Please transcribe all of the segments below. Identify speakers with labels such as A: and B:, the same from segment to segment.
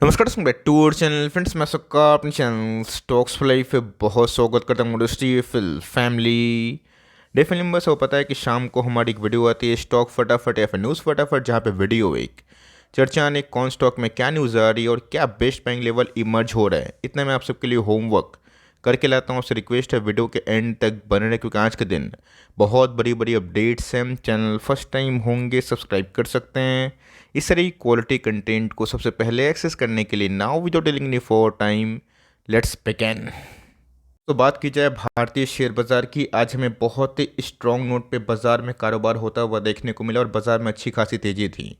A: नमस्कार दोस्तों, back to our channel. Friends, मैं सबका अपने चैनल स्टॉक्स फॉर लाइफ पे बहुत स्वागत करता हूँ। दोस्ती फिल फैमिली डे फिल्म बस वो पता है कि शाम को हमारी एक वीडियो आती है स्टॉक फटाफट या फिर न्यूज़ फटाफट, जहाँ पे वीडियो एक चर्चा ने कौन स्टॉक में क्या न्यूज़ आ रही है और क्या बेस्ट बाइंग लेवल इमर्ज हो रहा है। इतना मैं आप सबके लिए होमवर्क करके लाता हूँ। आपसे रिक्वेस्ट है वीडियो के एंड तक बने रहे, क्योंकि आज के दिन बहुत बड़ी बड़ी अपडेट्स हैं। चैनल फर्स्ट टाइम होंगे सब्सक्राइब कर सकते हैं इस तरह की क्वालिटी कंटेंट को सबसे पहले एक्सेस करने के लिए। Now without dealing any for time, let's begin. तो बात की जाए भारतीय शेयर बाजार की, आज हमें बहुत ही स्ट्रॉन्ग नोट पे बाजार में कारोबार होता हुआ देखने को मिला और बाजार में अच्छी खासी तेज़ी थी।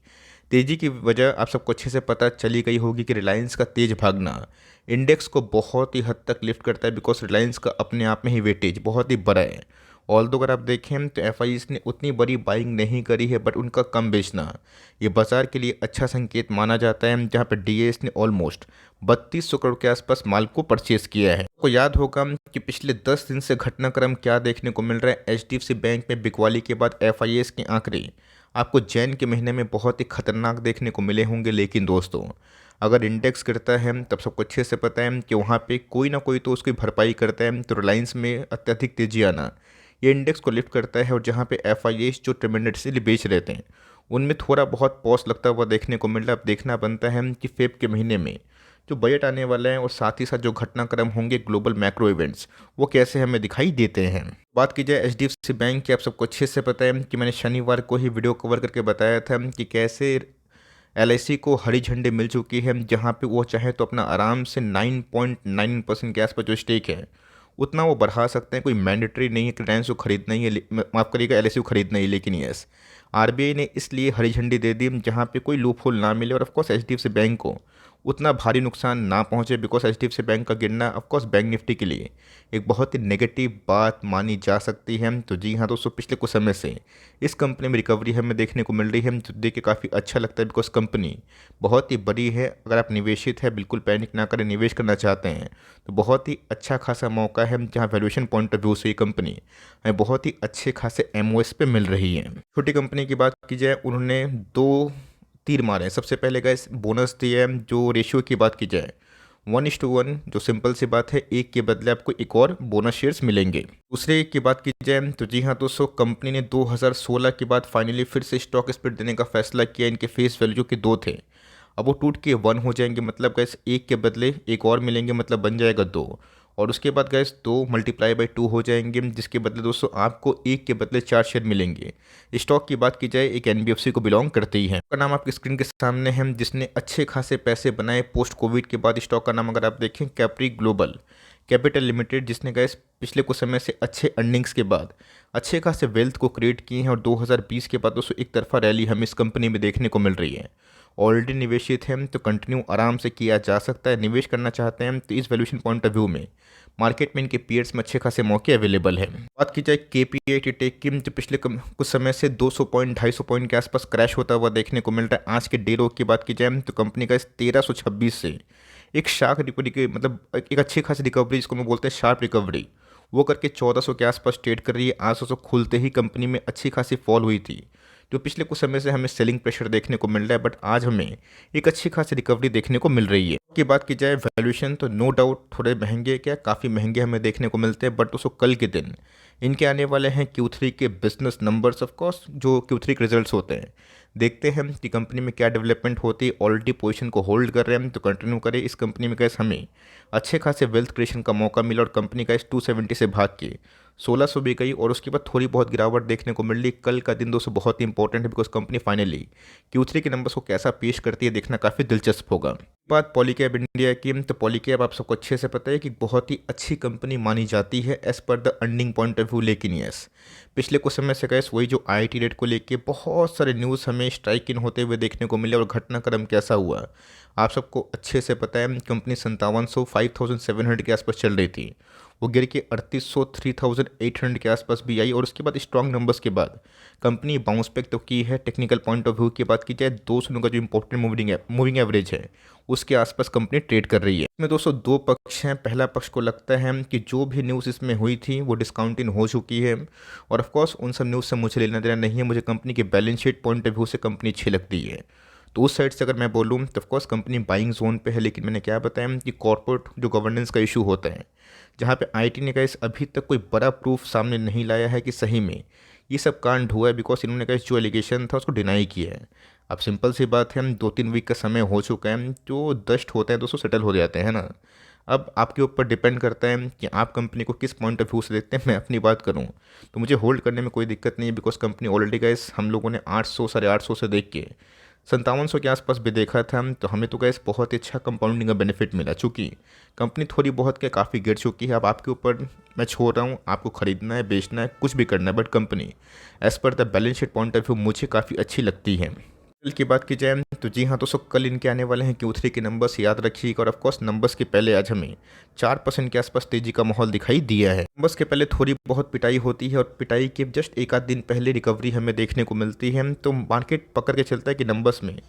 A: तेज़ी की वजह आप सबको अच्छे से पता चली गई होगी कि रिलायंस का तेज भागना इंडेक्स को बहुत ही हद तक लिफ्ट करता है, बिकॉज रिलायंस का अपने आप में ही वेटेज बहुत ही बड़ा है। ऑल दो अगर आप देखें तो एफ ने उतनी बड़ी बाइंग नहीं करी है, बट उनका कम बेचना ये बाजार के लिए अच्छा संकेत माना जाता है, जहाँ पर डी ने ऑलमोस्ट 3200 करोड़ के आसपास माल को परचेज किया है। आपको याद होगा कि पिछले 10 दिन से घटनाक्रम क्या देखने को मिल रहा है। एचडीएफसी बैंक में बिकवाली के बाद एफआईएस के आंकड़े आपको जैन के महीने में बहुत ही खतरनाक देखने को मिले होंगे। लेकिन दोस्तों, अगर इंडेक्स गिरता है तब सबको अच्छे से पता है कि वहाँ पे कोई ना कोई तो उसकी भरपाई करता है। तो रिलायंस में अत्यधिक तेजी आना ये इंडेक्स को लिफ्ट करता है, और जहाँ पे एफआईएस जो ट्रेमेंडसली बेच रहते हैं उनमें थोड़ा बहुत पॉज लगता हुआ देखने को मिल रहा है। अब देखना बनता है कि फेब के महीने में जो बजट आने वाला है और साथ ही साथ जो घटनाक्रम होंगे ग्लोबल मैक्रो इवेंट्स, वो कैसे हमें दिखाई देते हैं। बात की जाए एचडीएफसी बैंक की, आप सबको अच्छे से पता है कि मैंने शनिवार को ही वीडियो कवर करके बताया था कि कैसे एलआईसी को हरी झंडी मिल चुकी है, जहां पे वो चाहे तो अपना आराम से 9.9% के आसपास जो स्टेक है उतना वो बढ़ा सकते हैं। कोई मैंडेटरी नहीं है कि रिलायंस को खरीदना ही है, माफ़ करिएगा, एलआईसी को खरीदना ही। लेकिन यस, आरबीआई ने इसलिए हरी झंडी दे दी जहाँ पे कोई लूप होल ना मिले और ऑफकोर्स एचडीएफसी बैंक को उतना भारी नुकसान ना पहुंचे, बिकॉज एचडीएफसी बैंक का गिरना ऑफकोर्स बैंक निफ्टी के लिए एक बहुत ही नेगेटिव बात मानी जा सकती है। तो जी हाँ दोस्तों, पिछले कुछ समय से इस कंपनी में रिकवरी हमें देखने को मिल रही है, जो देख के काफ़ी अच्छा लगता है, बिकॉज कंपनी बहुत ही बड़ी है। अगर आप निवेशित है, बिल्कुल पैनिक ना करें, निवेश करना चाहते हैं तो बहुत ही अच्छा खासा मौका है, जहाँ वैल्यूएशन पॉइंट ऑफ व्यू से ये कंपनी हमें बहुत ही अच्छे खासे एमओएस पे मिल रही है। छोटी कंपनी की बात की जाए, उन्होंने दो तीर मारे हैं। सबसे पहले गैस बोनस दिया है। जो रेशियो की बात की जाए 1:1, जो सिंपल सी बात है, एक के बदले आपको एक और बोनस शेयर्स मिलेंगे। दूसरे की बात की जाए तो जी हाँ दोस्तों, कंपनी ने 2016 के बाद फाइनली फिर से स्टॉक स्प्लिट देने का फैसला किया। इनके फेस वैल्यू के दो थे, अब वो टूट के 1 हो जाएंगे, मतलब गैस एक के बदले एक और मिलेंगे, मतलब बन जाएगा 2। और उसके बाद गैस 2 × 2 हो जाएंगे, जिसके बदले दोस्तों आपको एक के बदले 4 शेयर मिलेंगे। स्टॉक की बात की जाए, एक एनबीएफसी को बिलोंग करते ही है। का नाम आपकी स्क्रीन के सामने है, जिसने अच्छे खासे पैसे बनाए पोस्ट कोविड के बाद। स्टॉक का नाम अगर आप देखें, कैप्री ग्लोबल कैपिटल लिमिटेड, जिसने गैस पिछले कुछ समय से अच्छे अर्निंग्स के बाद अच्छे खासे वेल्थ को क्रिएट किए हैं। और 2020 के बाद दोस्तों एक तरफा रैली हमें इस कंपनी में देखने को मिल रही है। ऑलरेडी निवेशित हैं तो कंटिन्यू आराम से किया जा सकता है। निवेश करना चाहते हैं तो इस वैल्यूएशन पॉइंट ऑफ व्यू में मार्केट में इनके पीयर्स में अच्छे खासे मौके अवेलेबल हैं। बात की जाए केपीआई टेक की, जो पिछले कुछ समय से 200 पॉइंट 250 पॉइंट के आसपास क्रैश होता हुआ देखने को मिल रहा है। आज के डे लो की बात की जाए तो कंपनी का इस 1326 से एक शार्प रिकवरी के, मतलब एक अच्छी खासी रिकवरी, जिसको मैं बोलते हैं शार्प रिकवरी, वो करके 1400 के आसपास ट्रेड कर रही है। 800 खुलते ही कंपनी में अच्छी खासी फॉल हुई थी, जो पिछले कुछ समय से हमें सेलिंग प्रेशर देखने को मिल रहा है, बट आज हमें एक अच्छी खासी रिकवरी देखने को मिल रही है। की बात की जाए वैल्यूएशन, तो नो डाउट थोड़े महंगे, क्या काफ़ी महंगे हमें देखने को मिलते हैं, बट उसको कल के दिन इनके आने वाले हैं Q3 के बिजनेस नंबर्स। ऑफ कोर्स जो Q3 के रिजल्ट्स होते हैं, देखते हैं कि कंपनी में क्या डेवलपमेंट होती है। ऑलरेडी पोजीशन को होल्ड कर रहे हैं तो कंटिन्यू करें। इस कंपनी में कैसे हमें अच्छे खासे वेल्थ क्रिएशन का मौका मिला, और कंपनी का इस 270 से भाग के 1600 भी गई, और उसके बाद थोड़ी बहुत गिरावट देखने को मिल रही। कल का दिन दोस्तों बहुत ही इंपॉर्टेंट है, बिकॉज कंपनी फाइनली Q3 के नंबर्स को कैसा पेश करती है देखना काफ़ी दिलचस्प होगा। बात पॉलीकैब इंडिया की, तो पॉलीकैब आप सबको अच्छे से पता है कि बहुत ही अच्छी कंपनी मानी जाती है as per the earning point of view. लेकिन यस, पिछले कुछ समय से गैस वही जो आईटी रेट को लेके बहुत सारे न्यूज़ हमें स्ट्राइक इन होते हुए देखने को मिले, और घटनाक्रम कैसा हुआ आप सबको अच्छे से पता है। कंपनी 5700 5700 के आसपास चल रही थी, वो गिर के 3800 3800 के आसपास भी आई, और उसके बाद स्ट्रॉन्ग नंबर्स के बाद कंपनी बाउंस बैक तो की है। टेक्निकल पॉइंट ऑफ व्यू की बात की जाए, 200 का जो इंपॉर्टेंट मूविंग एवरेज है उसके आसपास कंपनी ट्रेड कर रही है। इसमें दोस्तों दो पक्ष हैं। पहला पक्ष को लगता है कि जो भी न्यूज़ इसमें हुई थी वो डिस्काउंटिंग हो चुकी है, और ऑफकोर्स उन सब न्यूज़ से मुझे लेना देना नहीं है। मुझे कंपनी के balance sheet point of view से कंपनी अच्छी लगती है। तो उस साइड से अगर मैं बोलूँ तो ऑफकोर्स कंपनी बाइंग जोन पे है, लेकिन मैंने क्या बताया कि कॉर्पोरेट जो गवर्नेंस का इशू होता है, जहाँ पे आईटी ने गाइस अभी तक कोई बड़ा प्रूफ सामने नहीं लाया है कि सही में ये सब कांड हुआ है, बिकॉज इन्होंने गाइस जो एलिगेशन था उसको डिनाई किया है। अब सिंपल सी बात है, हम 2-3 वीक का समय हो चुका है, जो डस्ट होते हैं दोस्तों सेटल हो जाते हैं ना। अब आपके ऊपर डिपेंड करता है कि आप कंपनी को किस पॉइंट ऑफ व्यू से देखते हैं। मैं अपनी बात करूं तो मुझे होल्ड करने में कोई दिक्कत नहीं है, बिकॉज कंपनी ऑलरेडी गाइस हम लोगों ने 800 850 से देख के 5700 के आसपास भी देखा था, तो हमें तो गाइस बहुत ही अच्छा कंपाउंडिंग का बेनिफिट मिला, चूँकि कंपनी थोड़ी बहुत क्या काफ़ी गिर चुकी है। अब आपके ऊपर मैं छोड़ रहा हूँ, आपको खरीदना है, बेचना है, कुछ भी करना है, but company as per the balance sheet point of view मुझे काफ़ी अच्छी लगती है। कल की बात की जाए तो जी हाँ दोस्तों, कल इनके आने वाले हैं Q3 के नंबर्स, याद रखिएगा। और ऑफकोर्स नंबर्स के पहले आज हमें 4% के आसपास तेजी का माहौल दिखाई दिया है। नंबर्स के पहले थोड़ी बहुत पिटाई होती है, और पिटाई के जस्ट एक आध दिन पहले रिकवरी हमें देखने को मिलती है। तो मार्केट पकड़ के चलता है कि नंबर्स में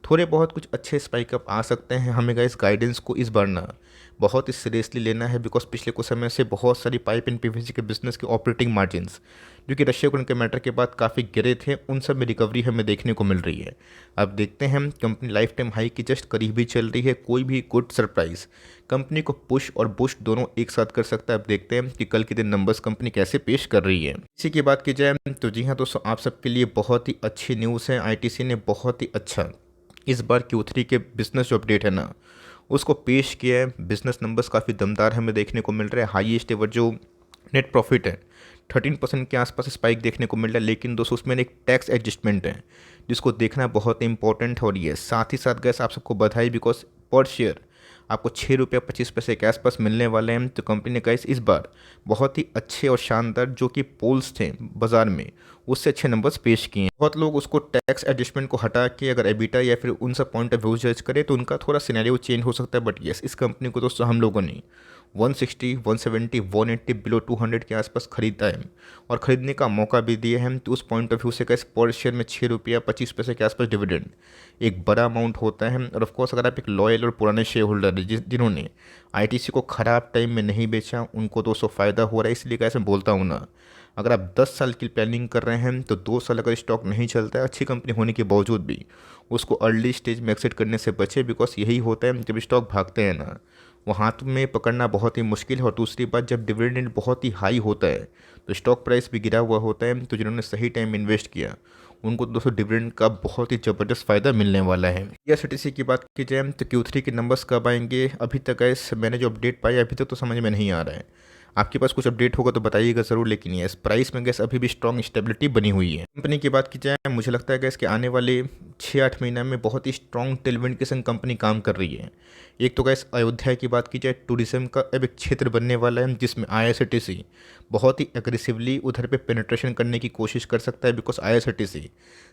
A: थोड़े बहुत कुछ अच्छे स्पाइक अप आ सकते हैं। हमें गाइस गाइडेंस को इस बार ना बहुत ही सीरियसली लेना है, बिकॉज पिछले कुछ समय से बहुत सारी पाइप एंड पीवीसी के बिजनेस के ऑपरेटिंग मार्जिन्स जो कि रशिया यूक्रेन के मैटर के बाद काफ़ी गिरे थे, उन सब में रिकवरी हमें देखने को मिल रही है। अब देखते हैं, हम कंपनी लाइफ टाइम हाई की जस्ट करीब ही चल रही है। कोई भी गुड सरप्राइज कंपनी को पुश और बुश दोनों एक साथ कर सकता है। अब देखते हैं कि कल के दिन नंबर्स कंपनी कैसे पेश कर रही है। इसी की बात की जाए तो जी हाँ दोस्तों, आप सबके लिए बहुत ही अच्छी न्यूज़ है। आईटीसी ने बहुत ही अच्छा इस बार Q3 के बिजनेस जो अपडेट है ना उसको पेश किया है। बिजनेस नंबर्स काफ़ी दमदार हमें देखने को मिल रहा है। हाईएस्ट एवर जो नेट प्रॉफिट है 13% के आसपास स्पाइक देखने को मिल रहा है, लेकिन दोस्तों उसमें एक टैक्स एडजस्टमेंट है जिसको देखना बहुत इंपॉर्टेंट हो रही है। साथ ही साथ गैस आप सबको बधाई, बिकॉज पर शेयर आपको 6 रुपये 25 पैसे के आसपास मिलने वाले हैं। तो कंपनी ने गाइस इस बार बहुत ही अच्छे और शानदार जो कि पोल्स थे बाजार में उससे अच्छे नंबर्स पेश किए हैं। बहुत लोग उसको टैक्स एडजस्टमेंट को हटा के अगर एबिटा या फिर उन सब पॉइंट ऑफ व्यू जज करे तो उनका थोड़ा सिनेरियो चेंज हो सकता है, बट यस इस कंपनी को दोस्तों हम लोगों ने 160 170 180 बिलो 200 के आसपास खरीदा है और ख़रीदने का मौका भी दिया है। तो उस पॉइंट ऑफ व्यू से कैसे पर शेयर में 6 रुपया 25 पैसे के आसपास डिविडेंड एक बड़ा अमाउंट होता है। और ऑफकोर्स अगर आप एक लॉयल और पुराने शेयर होल्डर है जिन्होंने आईटीसी को ख़राब टाइम में नहीं बेचा, उनको दोस्तों फ़ायदा हो रहा है। इसलिए कैसे बोलता हूँ ना, अगर आप 10 साल की प्लानिंग कर रहे हैं तो 2 साल अगर स्टॉक नहीं चलता है अच्छी कंपनी होने के बावजूद भी उसको अर्ली स्टेज में एक्सिट करने से बचे, बिकॉज यही होता है जब स्टॉक भागते हैं ना वो हाथ में पकड़ना बहुत ही मुश्किल है। और दूसरी बात, जब डिविडेंड बहुत ही हाई होता है तो स्टॉक प्राइस भी गिरा हुआ होता है। तो जिन्होंने सही टाइम इन्वेस्ट किया उनको दोस्तों डिविडेंड का बहुत ही ज़बरदस्त फ़ायदा मिलने वाला है। या सीटीसी की बात की जाए तो Q3 के नंबर्स कब आएंगे, अभी तक मैंने जो अपडेट पाया अभी तक तो समझ में नहीं आ रहा है। आपके पास कुछ अपडेट होगा तो बताइएगा ज़रूर, लेकिन यस प्राइस में गैस अभी भी स्ट्रॉन्ग स्टेबिलिटी बनी हुई है। कंपनी की बात की जाए मुझे लगता है गैस कि आने वाले 6-8 महीना में बहुत ही स्ट्रॉन्ग टेलविंड के संग कंपनी काम कर रही है। एक तो गैस अयोध्या की बात की जाए, टूरिज्म का अब एक क्षेत्र बनने वाला है जिसमें IRCTC बहुत ही एग्रेसिवली उधर पे पेनिट्रेशन करने की कोशिश कर सकता है, बिकॉज IRCTC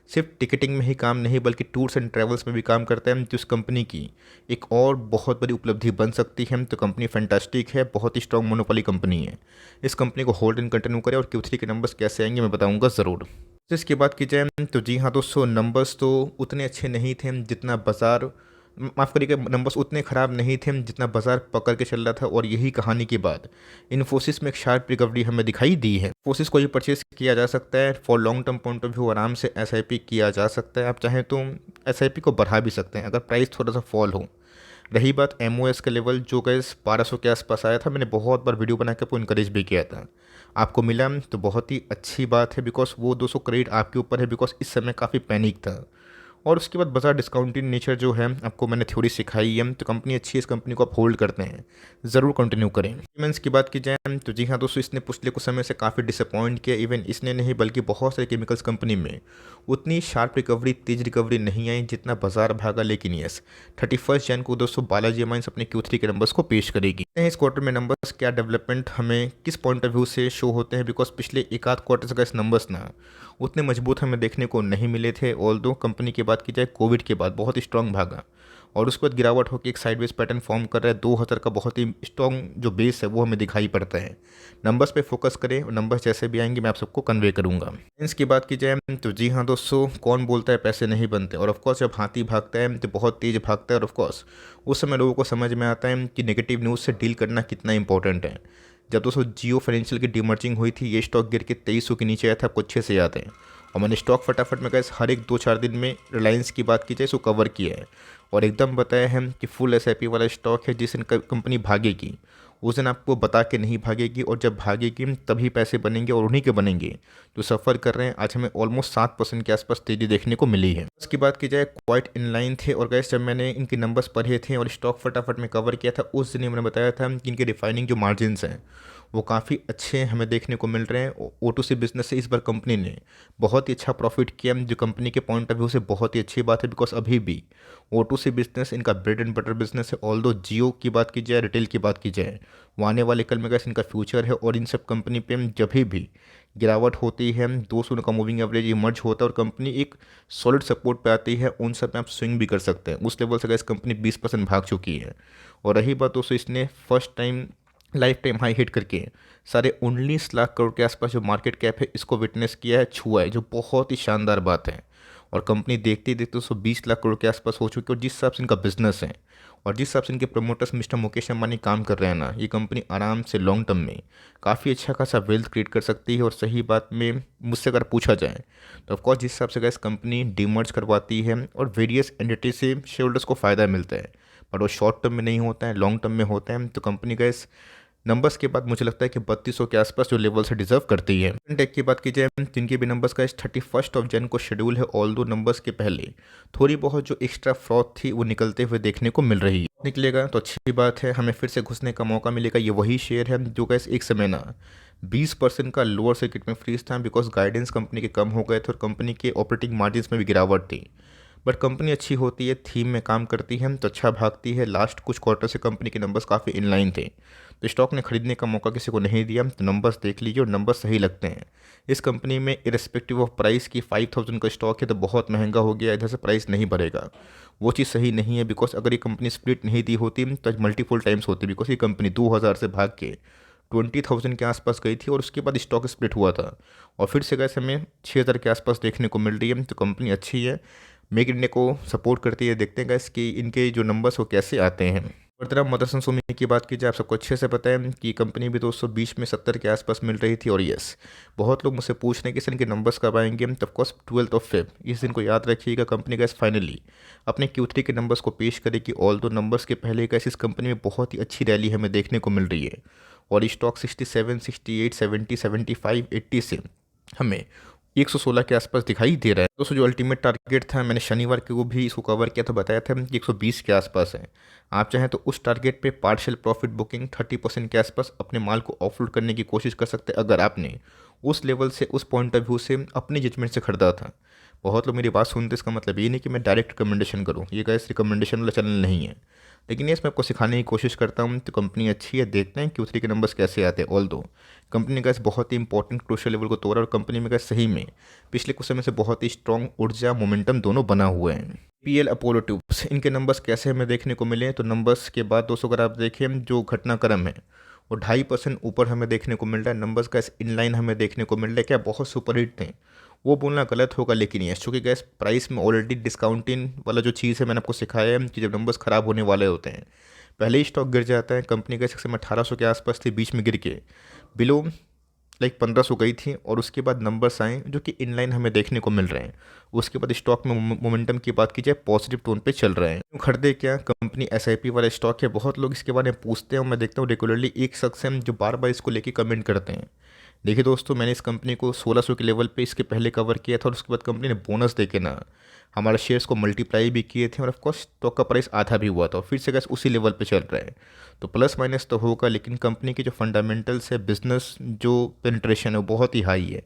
A: सिर्फ टिकटिंग में ही काम नहीं बल्कि टूर्स एंड ट्रैवल्स में भी काम करता है, जिस कंपनी की एक और बहुत बड़ी उपलब्धि बन सकती है। तो कंपनी फैंटास्टिक है, बहुत ही स्ट्रॉन्ग मोनोपोली कंपनी है। इस कंपनी को होल्ड एंड कंटिन्यू करें। और Q3 के नंबर्स कैसे आएंगे मैं बताऊंगा ज़रूर। तो इसकी बात की जाए तो जी हाँ दोस्तों, नंबर्स तो उतने अच्छे नहीं थे जितना बाज़ार, माफ़ करिएगा, नंबर्स उतने ख़राब नहीं थे जितना बाजार पकड़ के चल रहा था। और यही कहानी के बाद इन्फोसिस में एक शार्प रिकवरी हमें दिखाई दी है। इन्फोसिस को ही परचेस किया जा सकता है for long term point of view, आराम से SIP किया जा सकता है। आप चाहें तो SIP को बढ़ा भी सकते हैं अगर प्राइस थोड़ा सा फॉल हो। रही बात MOS का लेवल जो गैस 1200 के आसपास आया था, मैंने बहुत बार वीडियो बना के आपको इनकरेज भी किया था, आपको मिला तो बहुत ही अच्छी बात है, बिकॉज वो 200 क्रेडिट आपके ऊपर है, बिकॉज इस समय काफ़ी पैनिक था। और उसके बाद बाजार डिस्काउंटिंग नेचर जो है आपको मैंने थ्योरी सिखाई है। तो कंपनी अच्छी है, इस कंपनी को आप होल्ड करते हैं ज़रूर कंटिन्यू करें। सीमेंस की बात की जाए तो जी हाँ दोस्तों, इसने पिछले कुछ समय से काफ़ी डिसअपॉइंट किया। इवन इसने नहीं बल्कि बहुत सारे केमिकल्स कंपनी में उतनी शार्प रिकवरी, तेज रिकवरी नहीं आई जितना बाजार भागा। लेकिन यस 31 जन को दोस्तों बालाजी अमाइंस अपने Q3 के नंबर्स को पेश करेगी। इस क्वार्टर में नंबर्स क्या डेवलपमेंट हमें किस पॉइंट ऑफ व्यू से शो होते हैं, बिकॉज पिछले एक आध क्वार्टर का इस नंबर्स ना उतने मजबूत हमें देखने को नहीं मिले थे। ऑल दो कंपनी की बात की जाए कोविड के बाद बहुत ही स्ट्रांग भागा और उसके बाद गिरावट होकर एक साइडवेज पैटर्न फॉर्म कर रहा है। 2000 का बहुत ही स्ट्रॉन्ग जो बेस है वो हमें दिखाई पड़ता है। नंबर्स पे फोकस करें और नंबर्स जैसे भी आएंगे मैं आप सबको कन्वे करूंगा। इसकी बात की जाए तो जी हाँ दोस्तों, कौन बोलता है पैसे नहीं बनते, और ऑफकोर्स जब हाथी भागता है तो बहुत तेज़ भागता है। और ऑफकोर्स उस समय लोगों को समझ में आता है कि नेगेटिव न्यूज़ से डील करना कितना इंपॉर्टेंट है। जब दोस्तों जियो फाइनेंशियल की डीमर्जिंग हुई थी, ये स्टॉक गिर के 2300 के नीचे आया था, आपको अच्छे से याद है। और मैंने स्टॉक फटाफट में गैस हर एक 2-4 दिन में रिलायंस की बात की जाए इसको कवर किया है और एकदम बताया है कि फुल एसआईपी वाला स्टॉक है, जिस दिन कंपनी भागेगी उस दिन आपको बता के नहीं भागेगी, और जब भागेगी तभी पैसे बनेंगे और उन्हीं के बनेंगे जो सफ़र कर रहे हैं। आज हमें ऑलमोस्ट 7% के आसपास तेज़ी देखने को मिली है। उसकी बात की जाए क्वाइट इनलाइन थे, और गैस जब मैंने इनके नंबर्स पढ़े थे और स्टॉक फटाफट में कवर किया था, उस दिन ही मैंने बताया था कि इनके रिफाइनिंग जो मार्जिन्स हैं वो काफ़ी अच्छे हमें देखने को मिल रहे हैं। O2C बिजनेस से इस बार कंपनी ने बहुत ही अच्छा प्रॉफिट किया, जो कंपनी के पॉइंट ऑफ व्यू से बहुत ही अच्छी बात है, बिकॉज अभी भी O2C बिजनेस इनका ब्रेड एंड बटर बिजनेस है। ऑल दो जियो की बात की जाए, रिटेल की बात की जाए, वो आने वाले कल में कैसे इनका फ्यूचर है। और इन सब कंपनी पे जब भी गिरावट होती है, 200 का मूविंग एवरेज इमर्ज होता है और कंपनी एक सॉलिड सपोर्ट पे आती है, उन सब में आप स्विंग भी कर सकते हैं। उस लेवल से गैस कंपनी 20% भाग चुकी है। और रही बात दोस्तों, इसने first time life time high hit करके सारे 19 लाख करोड़ के आसपास जो मार्केट कैप है इसको विटनेस किया है, छुआ है, जो बहुत ही शानदार बात है। और कंपनी देखते ही देखते 120 लाख करोड़ के आसपास हो चुकी है। और जिस हिसाब से इनका बिजनेस है और जिस हिसाब से इनके प्रमोटर्स मिस्टर मुकेश अंबानी काम कर रहे हैं ना, ये कंपनी आराम से लॉन्ग टर्म में काफ़ी अच्छा खासा वेल्थ क्रिएट कर सकती है। और सही बात में मुझसे अगर पूछा जाए तो ऑफकोर्स जिस हिसाब से गैस कंपनी डीमर्ज करवाती है और वेरियस एंटिटी से शेयर होल्डर्स को फ़ायदा मिलता है, बट वो शॉर्ट टर्म में नहीं होता है, लॉन्ग टर्म में होता है। तो कंपनी गैस नंबर्स के बाद मुझे लगता है कि 3200 के आसपास जो लेवल से डिजर्व करती है। टेक की बात की जाए, जिनके भी नंबर्स का 31 जन को शेड्यूल है, ऑल दो नंबर्स के पहले थोड़ी बहुत जो एक्स्ट्रा फ्रॉड थी वो निकलते हुए देखने को मिल रही है। निकलेगा तो अच्छी बात है, हमें फिर से घुसने का मौका मिलेगा। ये वही शेयर है जो गैस एक समय ना 20% का लोअर सर्किट में फ्रीज था, बिकॉज गाइडेंस कंपनी के कम हो गए थे और कंपनी के ऑपरेटिंग मार्जिन में भी गिरावट थी। बट कंपनी अच्छी होती है, थीम में काम करती है तो अच्छा भागती है। लास्ट कुछ क्वार्टर से कंपनी के नंबर्स काफ़ी इनलाइन थे, तो स्टॉक ने खरीदने का मौका किसी को नहीं दिया। तो नंबर्स देख लीजिए और नंबर्स सही लगते हैं। इस कंपनी में इरेस्पेक्टिव ऑफ प्राइस की 5000 का स्टॉक है तो बहुत महंगा हो गया, इधर से प्राइस नहीं बढ़ेगा, वो चीज़ सही नहीं है। बिकॉज अगर ये कंपनी स्प्लिट नहीं दी होती तो मल्टीपल टाइम्स होती, बिकॉज ये कंपनी 2000 से भाग के 20,000 के आसपास गई थी और उसके बाद स्टॉक स्प्लिट हुआ था और फिर से गैस हमें 6000 के आसपास देखने को मिल रही है। तो कंपनी अच्छी है, मेक इंडिया को सपोर्ट करती है। देखते हैं गैस कि इनके जो नंबर्स वो कैसे आते हैं। और तरह मदरसन सुमी की बात की जाए, आप सबको अच्छे से पता है कि कंपनी भी 220 में 70 के आसपास मिल रही थी। और यस, बहुत लोग मुझसे पूछ रहे हैं कि सर इनके नंबर्स कब आएंगे, तो ऑफकोर्स 12 February इस दिन को याद रखिएगा। कंपनी गैस फाइनली अपने Q3 के नंबर्स को पेश करेगी। ऑल दो नंबर्स के पहले गैस इस कंपनी में बहुत ही अच्छी रैली हमें देखने को मिल रही है और स्टॉक 67, 68, 70, 75, 80 से हमें 116 के आसपास दिखाई दे रहा है। दोस्तों जो अल्टीमेट टारगेट था, मैंने शनिवार को भी इसको कवर किया तो बताया था कि 120 के आसपास है। आप चाहें तो उस टारगेट पे पार्शियल प्रॉफिट बुकिंग 30% के आसपास अपने माल को ऑफलोड करने की कोशिश कर सकते हैं, अगर आपने उस लेवल से उस पॉइंट ऑफ व्यू से अपनी जजमेंट से खरीदा था। बहुत लोग मेरी बात सुनते, इसका मतलब ये नहीं कि मैं डायरेक्ट रिकमेंडेशन करूँ, ये गैस रिकमेंडेशन वाला चैनल नहीं है, लेकिन यस मैं आपको सिखाने की कोशिश करता हूँ। तो कंपनी अच्छी है, देखते हैं Q3 के नंबर्स कैसे आते हैं। ऑल दो कंपनी का बहुत ही इंपॉर्टेंट क्रूशियल लेवल को तोड़ा और कंपनी में का सही में पिछले कुछ समय से बहुत ही स्ट्रॉन्ग ऊर्जा मोमेंटम दोनों बना हुए हैं। PL अपोलो ट्यूब्स, इनके नंबर्स कैसे हमें देखने को मिले, तो नंबर्स के बाद दोस्तों अगर आप देखें जो घटनाक्रम है वो 2.5% ऊपर हमें देखने को मिल रहा है। नंबर्स का इनलाइन हमें देखने को मिल रहा है। क्या बहुत सुपर हिट थे वो बोलना गलत होगा, लेकिन ये चूँकि गैस प्राइस में ऑलरेडी डिस्काउंटिंग वाला जो चीज़ है मैंने आपको सिखाया है कि जब नंबर्स ख़राब होने वाले होते हैं पहले ही स्टॉक गिर जाता है। कंपनी गैस एक समय 1800 के आसपास थी, बीच में गिर के बिलो 1500 गई थी और उसके बाद नंबर्स आए जो कि इनलाइन हमें देखने को मिल रहे हैं। उसके बाद स्टॉक में मोमेंटम की बात की जाए पॉजिटिव टोन पे चल रहे हैं। खरीदे क्या, कंपनी SIP वाला स्टॉक है। बहुत लोग इसके बारे में पूछते हैं और मैं देखता हूँ रेगुलरली एक शख्स हैं जो बार बार इसको लेके कमेंट करते हैं। देखिए दोस्तों, मैंने इस कंपनी को 1600 के लेवल पे इसके पहले कवर किया था और उसके बाद कंपनी ने बोनस देके ना हमारे शेयर्स को मल्टीप्लाई भी किए थे और ऑफकोर्स स्टॉक का प्राइस आधा भी हुआ था और फिर से गैस उसी लेवल पे चल रहा है। तो प्लस माइनस तो होगा, लेकिन कंपनी के जो फंडामेंटल्स है, बिजनेस जो पेनिट्रेशन है वो बहुत ही हाई है।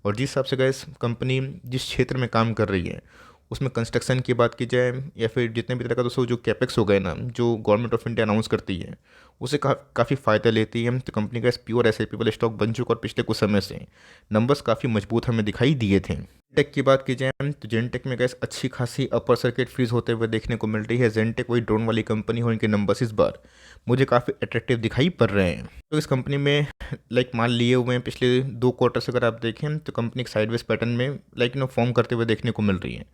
A: और जिस हिसाब से गैस कंपनी जिस क्षेत्र में काम कर रही है उसमें कंस्ट्रक्शन की बात की जाए या फिर जितने भी तरह का दोस्तों जो कैपेक्स हो गए ना जो गवर्नमेंट ऑफ इंडिया अनाउंस करती है उसे काफ़ी फ़ायदा लेती है। तो कंपनी का इस प्योर SIP वाले स्टॉक बन चुका और पिछले कुछ समय से नंबर्स काफ़ी मजबूत हमें दिखाई दिए थे। टेक की बात की जाए तो जेनटेक में गैस अच्छी खासी अपर सर्किट फ्रीज होते हुए देखने को मिल रही है। जेनटेक वही ड्रोन वाली कंपनी हो, इनके नंबर्स इस बार मुझे काफ़ी अट्रैक्टिव दिखाई पड़ रहे हैं। तो इस कंपनी में माल लिए हुए हैं पिछले 2 क्वार्टर से अगर आप देखें तो कंपनी एक साइडवेज पैटर्न में फॉर्म करते हुए देखने को मिल रही है।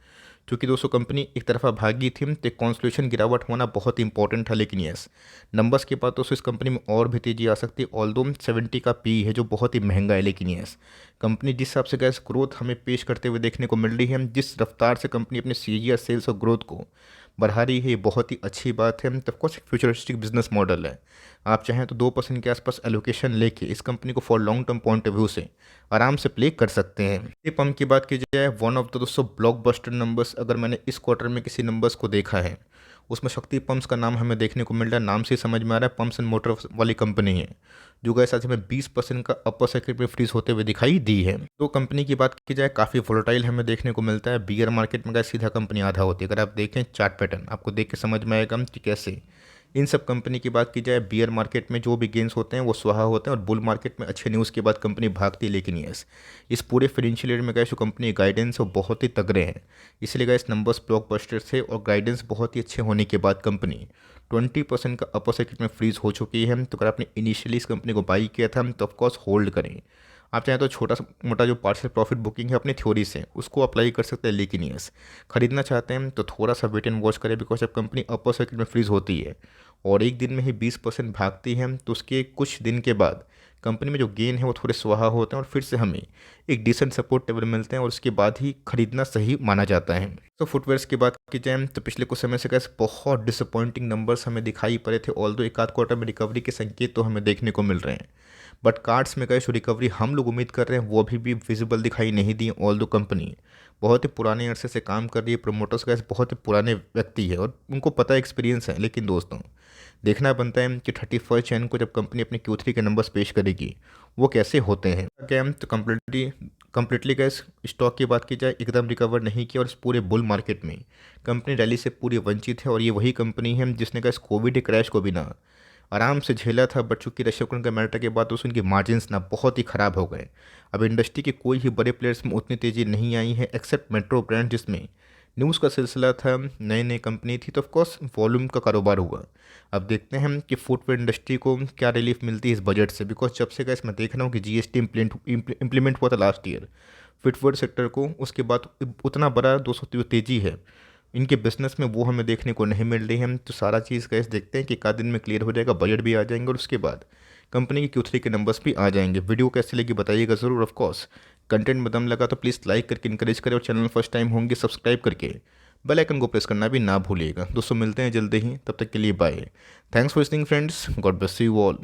A: क्योंकि दोस्तों कंपनी एक तरफा भागी थी तो कॉन्सोलिडेशन गिरावट होना बहुत इंपॉर्टेंट था, लेकिन यस नंबर्स के बाद दोस्तों इस कंपनी में और भी तेजी आ सकती है। ऑल्दो 70 का पी है जो बहुत ही महंगा है, लेकिन यस कंपनी जिस हिसाब से गैस ग्रोथ हमें पेश करते हुए देखने को मिल रही है, जिस रफ्तार से कंपनी अपने सीजीआर सेल्स और ग्रोथ को बढ़ा रही है, ये बहुत ही अच्छी बात है। तो ऑफकोर्स एक फ्यूचरिस्टिक बिजनेस मॉडल है। आप चाहें तो 2% के आसपास एलोकेशन लेके इस कंपनी को for long term point of view से आराम से प्ले कर सकते हैं। ये पंप की बात की जाए, वन ऑफ द दोस्तों ब्लॉकबस्टर नंबर्स अगर मैंने इस क्वार्टर में किसी नंबर्स को देखा है, उसमें शक्ति पंप्स का नाम हमें देखने को मिल रहा है। नाम से ही समझ में आ रहा है पंप्स एंड मोटर वाली कंपनी है, जो गए साथ में 20% का अपर सर्किट में फ्रीज होते हुए दिखाई दी है। तो कंपनी की बात की जाए, काफ़ी वोलेटाइल हमें देखने को मिलता है। बियर मार्केट में गए सीधा कंपनी आधा होती है। अगर आप देखें चार्ट पैटर्न, आपको देख के समझ में आएगा कि कैसे इन सब कंपनी की बात की जाए, बियर मार्केट में जो भी गेंस होते हैं वो स्वाहा होते हैं और बुल मार्केट में अच्छे न्यूज़ के बाद कंपनी भागती है। लेकिन यस इस पूरे फाइनेंशियल ईयर में गए जो कंपनी गाइडेंस वो बहुत ही तगड़े हैं, इसलिए गए नंबर्स ब्लॉकबस्टर थे और गाइडेंस बहुत ही अच्छे होने के बाद कंपनी 20% का अपर सर्किट में फ्रीज हो चुकी है। तो अगर आपने इनिशियली इस कंपनी को बाई किया था तो ऑफकोर्स होल्ड करें। आप चाहें तो छोटा सा मोटा जो पार्शियल प्रॉफिट बुकिंग है अपनी थ्योरी से उसको अप्लाई कर सकते हैं, लेकिन यस खरीदना चाहते हैं तो थोड़ा सा वेट एंड वॉच करें, बिकॉज जब कंपनी अपर सर्किट में फ्रीज होती है और एक दिन में ही 20% भागती है तो उसके कुछ दिन के बाद कंपनी में जो गेन है वो थोड़े स्वाहा होते हैं और फिर से हमें एक डिसेंट सपोर्ट लेवल मिलते हैं और उसके बाद ही खरीदना सही माना जाता है। तो फुटवेयर्स की बात की जाए तो पिछले कुछ समय से कैसे बहुत डिसअपॉइंटिंग नंबर्स हमें दिखाई पड़े थे। ऑल्दो एक आध क्वार्टर में रिकवरी के संकेत तो हमें देखने को मिल रहे हैं, बट कार्ड्स में गए जो रिकवरी हम लोग उम्मीद कर रहे हैं वो अभी भी विजिबल दिखाई नहीं दी। ऑल्दो कंपनी बहुत ही पुराने अरसे से काम कर रही है, प्रोमोटर्स गैस बहुत ही पुराने व्यक्ति है और उनको पता एक्सपीरियंस है। लेकिन दोस्तों देखना बनता है कि 31 जैन को जब कंपनी अपने Q3 के नंबर्स पेश करेगी वो कैसे होते हैं। गेम तो कम्प्लीटली गैस स्टॉक की बात की जाए एकदम रिकवर नहीं किया और इस पूरे बुल मार्केट में कंपनी रैली से पूरी वंचित है। और ये वही कंपनी है जिसने गैस कोविड क्रैश को भी ना आराम से झेला था, बट चूंकि रशिया यूक्रेन का मैटर के बाद उनके मार्जिन्स ना बहुत ही ख़राब हो गए। अब इंडस्ट्री के कोई ही बड़े प्लेयर्स में उतनी तेज़ी नहीं आई है एक्सेप्ट मेट्रो ब्रांड, जिसमें न्यूज़ का सिलसिला था, नई नई कंपनी थी तो ऑफकोर्स वॉल्यूम का कारोबार हुआ। अब देखते हैं कि फुटवेयर इंडस्ट्री को क्या रिलीफ मिलती है इस बजट से, बिकॉज जब से गैस मैं देख रहा हूँ कि जीएसटी इम्प्लीमेंट हुआ था लास्ट ईयर फुटवेयर सेक्टर को, उसके बाद उतना बड़ा 200 तेजी है इनके बिजनेस में वो हमें देखने को नहीं मिल रही है। तो सारा चीज़ कैसे देखते हैं कि एक आध दिन में क्लियर हो जाएगा, बजट भी आ जाएंगे और उसके बाद कंपनी के Q3 के नंबर्स भी आ जाएंगे। वीडियो कैसे लगी बताइएगा ज़रूर। ऑफ कोर्स कंटेंट में दम लगा तो प्लीज़ लाइक करके इनकरेज करें और चैनल फर्स्ट टाइम होंगे सब्सक्राइब करके बेल आइकन को प्रेस करना भी ना भूलिएगा। दोस्तों मिलते हैं जल्दी ही, तब तक के लिए bye. Thanks for listening friends, God bless you all.